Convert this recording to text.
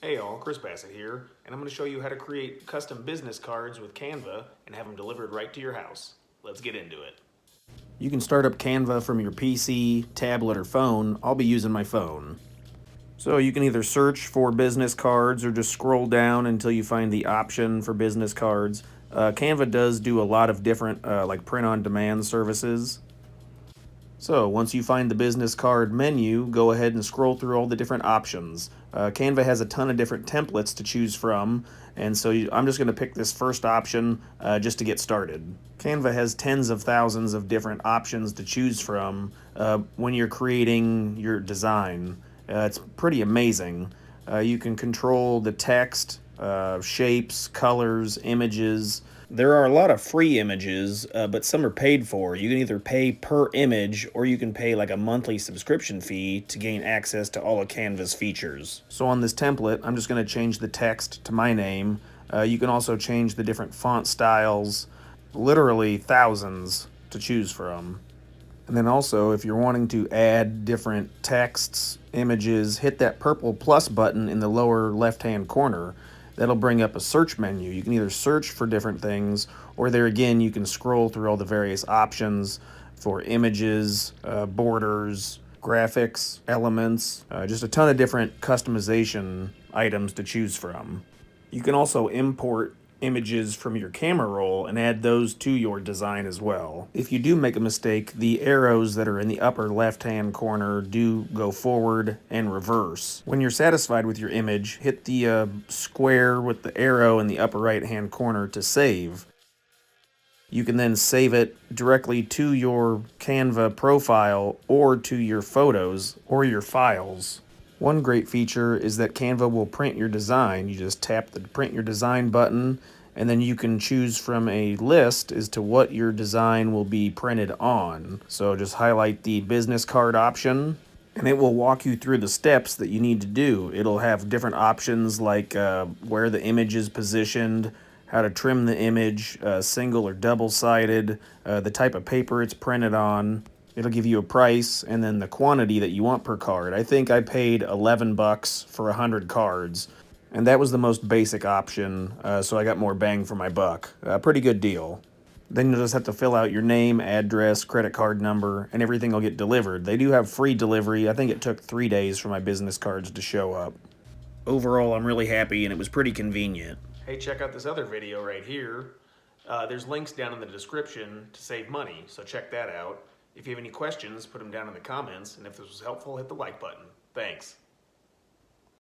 Hey all, Chris Bassett here, and I'm going to show you how to create custom business cards with Canva and have them delivered right to your house. Let's get into it. You can start up Canva from your PC, tablet, or phone. I'll be using my phone. So you can either search for business cards or just scroll down until you find the option for business cards. Canva does do a lot of different like print-on-demand services. So once you find the business card menu, go ahead and scroll through all the different options. Canva has a ton of different templates to choose from, and so I'm just going to pick this first option just to get started. Canva has tens of thousands of different options to choose from when you're creating your design. It's pretty amazing. You can control the text, shapes, colors, images. There are a lot of free images, but some are paid for. You can either pay per image or you can pay like a monthly subscription fee to gain access to all of Canva's features. So on this template, I'm just going to change the text to my name. You can also change the different font styles, literally thousands to choose from. And then also, if you're wanting to add different texts, images, hit that purple plus button in the lower left-hand corner. That'll bring up a search menu. You can either search for different things, or there again, you can scroll through all the various options for images, borders, graphics, elements, just a ton of different customization items to choose from. You can also import images from your camera roll and add those to your design as well. If you do make a mistake, the arrows that are in the upper left-hand corner do go forward and reverse. When you're satisfied with your image, hit the square with the arrow in the upper right-hand corner to save. You can then save it directly to your Canva profile or to your photos or your files. One great feature is that Canva will print your design. You just tap the print your design button, and then you can choose from a list as to what your design will be printed on. So just highlight the business card option, and it will walk you through the steps that you need to do. It'll have different options like where the image is positioned, how to trim the image, single or double-sided, the type of paper it's printed on. It'll give you a price and then the quantity that you want per card. I think I paid $11 for 100 cards, and that was the most basic option, so I got more bang for my buck. Pretty good deal. Then you'll just have to fill out your name, address, credit card number, and everything will get delivered. They do have free delivery. I think it took 3 days for my business cards to show up. Overall, I'm really happy, and it was pretty convenient. Hey, check out this other video right here. There's links down in the description to save money, so check that out. If you have any questions, put them down in the comments, and if this was helpful, hit the like button. Thanks.